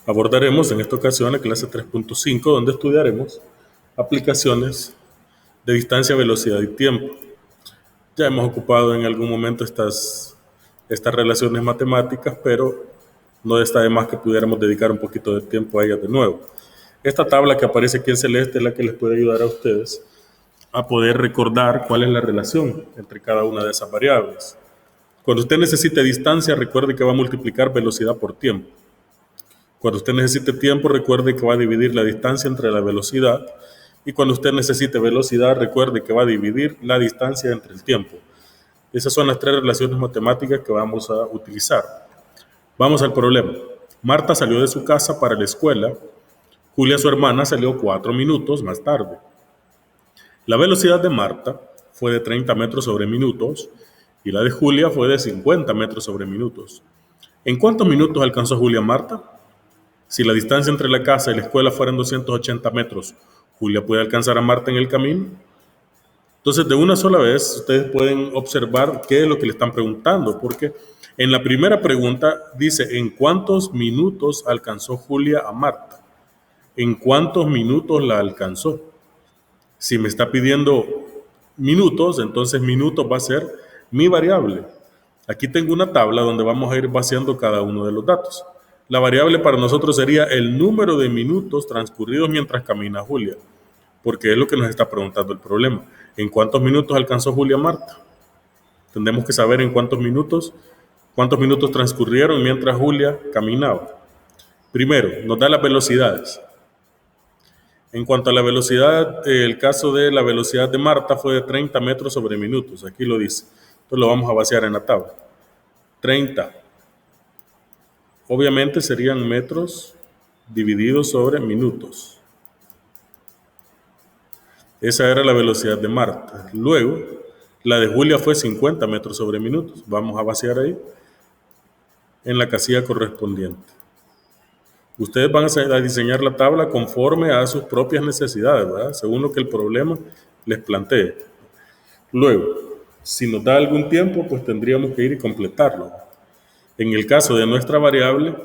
Abordaremos en esta ocasión la clase 3.5, donde estudiaremos aplicaciones de distancia, velocidad y tiempo. Ya hemos ocupado en algún momento estas relaciones matemáticas, pero no está de más que pudiéramos dedicar un poquito de tiempo a ellas de nuevo. Esta tabla que aparece aquí en celeste es la que les puede ayudar a ustedes a poder recordar cuál es la relación entre cada una de esas variables. Cuando usted necesite distancia, recuerde que va a multiplicar velocidad por tiempo. Cuando usted necesite tiempo, recuerde que va a dividir la distancia entre la velocidad. Y cuando usted necesite velocidad, recuerde que va a dividir la distancia entre el tiempo. Esas son las tres relaciones matemáticas que vamos a utilizar. Vamos al problema. Marta salió de su casa para la escuela. Julia, su hermana, salió 4 minutos más tarde. La velocidad de Marta fue de 30 metros sobre minutos y la de Julia fue de 50 metros sobre minutos. ¿En cuántos minutos alcanzó Julia a Marta? Si la distancia entre la casa y la escuela fueran 280 metros, ¿Julia puede alcanzar a Marta en el camino? Entonces, de una sola vez, ustedes pueden observar qué es lo que le están preguntando, porque en la primera pregunta dice, ¿en cuántos minutos alcanzó Julia a Marta? ¿En cuántos minutos la alcanzó? Si me está pidiendo minutos, entonces minutos va a ser mi variable. Aquí tengo una tabla donde vamos a ir vaciando cada uno de los datos. La variable para nosotros sería el número de minutos transcurridos mientras camina Julia, porque es lo que nos está preguntando el problema. ¿En cuántos minutos alcanzó Julia a Marta? Tendremos que saber en cuántos minutos transcurrieron mientras Julia caminaba. Primero, nos da las velocidades. En cuanto a la velocidad, el caso de la velocidad de Marta fue de 30 metros sobre minutos. Aquí lo dice. Entonces lo vamos a vaciar en la tabla. 30. Obviamente serían metros divididos sobre minutos. Esa era la velocidad de Marta. Luego, la de Julia fue 50 metros sobre minutos. Vamos a vaciar ahí en la casilla correspondiente. Ustedes van a diseñar la tabla conforme a sus propias necesidades, ¿verdad? Según lo que el problema les plantee. Luego, si nos da algún tiempo, pues tendríamos que ir y completarlo. En el caso de nuestra variable,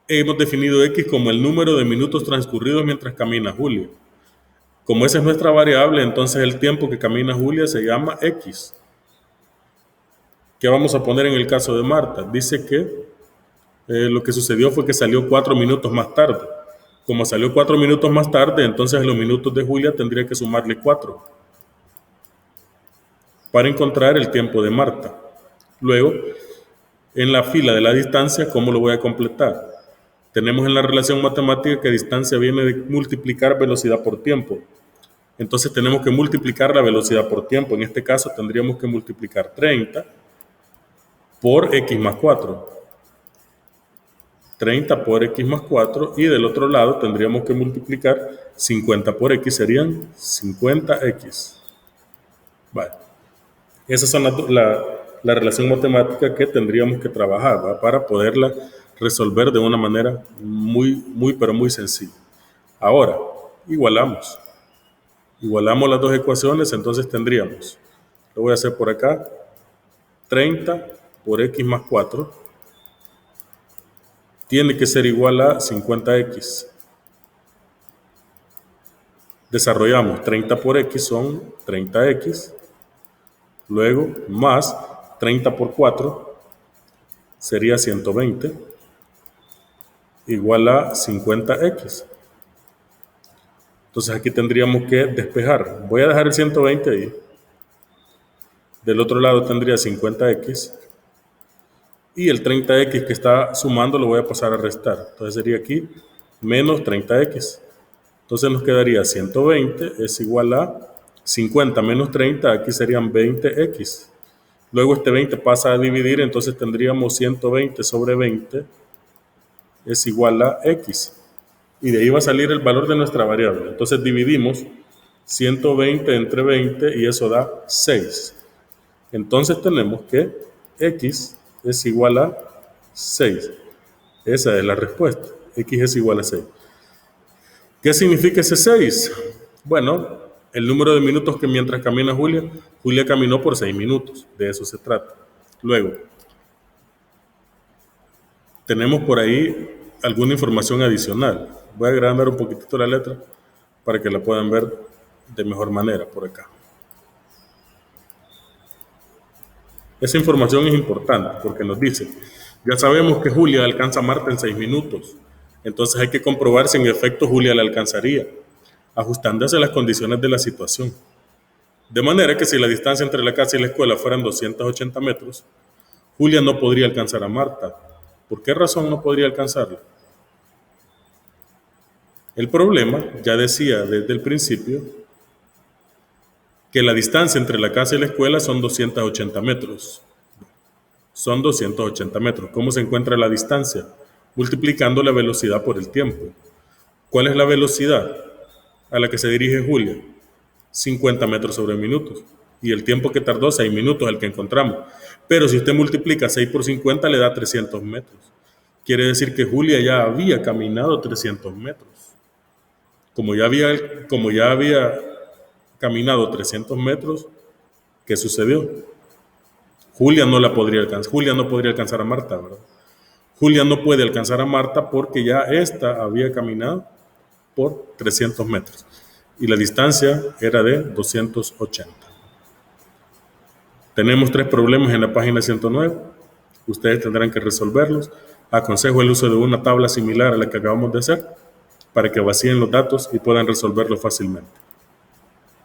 hemos definido X como el número de minutos transcurridos mientras camina Julia. Como esa es nuestra variable, entonces el tiempo que camina Julia se llama X. ¿Qué vamos a poner en el caso de Marta? Dice que lo que sucedió fue que salió 4 minutos más tarde. Como salió 4 minutos más tarde, entonces a los minutos de Julia tendría que sumarle 4 para encontrar el tiempo de Marta. Luego, en la fila de la distancia, ¿cómo lo voy a completar? Tenemos en la relación matemática que distancia viene de multiplicar velocidad por tiempo. Entonces tenemos que multiplicar la velocidad por tiempo. En este caso tendríamos que multiplicar 30 por x más 4. 30 por x más 4 y del otro lado tendríamos que multiplicar 50 por x, serían 50x. Vale. Esa es la relación matemática que tendríamos que trabajar, ¿va? Para poderla resolver de una manera pero muy sencilla. Ahora, igualamos las dos ecuaciones, entonces tendríamos, lo voy a hacer por acá, 30 por x más 4 tiene que ser igual a 50x. Desarrollamos 30 por x son 30x, luego más 30 por 4 sería 120, igual a 50x. Entonces aquí tendríamos que despejar. Voy a dejar el 120 ahí. Del otro lado tendría 50x. Y el 30x que está sumando lo voy a pasar a restar. Entonces sería aquí menos 30x. Entonces nos quedaría 120 es igual a 50 menos 30. Aquí serían 20x. Luego este 20 pasa a dividir. Entonces tendríamos 120 sobre 20 es igual a x. Y de ahí va a salir el valor de nuestra variable. Entonces dividimos 120 entre 20 y eso da 6. Entonces tenemos que x es igual a 6. Esa es la respuesta. X es igual a 6. ¿Qué significa ese 6? Bueno, el número de minutos que mientras camina Julia caminó por 6 minutos. De eso se trata. Luego, tenemos por ahí alguna información adicional. Voy a agrandar un poquitito la letra para que la puedan ver de mejor manera por acá. Esa información es importante porque nos dice, ya sabemos que Julia alcanza a Marta en 6 minutos, entonces hay que comprobar si en efecto Julia la alcanzaría, ajustándose a las condiciones de la situación. De manera que si la distancia entre la casa y la escuela fueran 280 metros, Julia no podría alcanzar a Marta. ¿Por qué razón no podría alcanzarla? El problema, ya decía desde el principio, que la distancia entre la casa y la escuela son 280 metros. Son 280 metros. ¿Cómo se encuentra la distancia? Multiplicando la velocidad por el tiempo. ¿Cuál es la velocidad a la que se dirige Julia? 50 metros sobre minutos. Y el tiempo que tardó, 6 minutos, el que encontramos. Pero si usted multiplica 6 por 50, le da 300 metros. Quiere decir que Julia ya había caminado 300 metros. Como ya había caminado 300 metros, ¿qué sucedió? Julia no podría alcanzar a Marta, ¿verdad? Julia no puede alcanzar a Marta porque ya ésta había caminado por 300 metros y la distancia era de 280. Tenemos 3 problemas en la página 109. Ustedes tendrán que resolverlos. Aconsejo el uso de una tabla similar a la que acabamos de hacer para que vacíen los datos y puedan resolverlo fácilmente.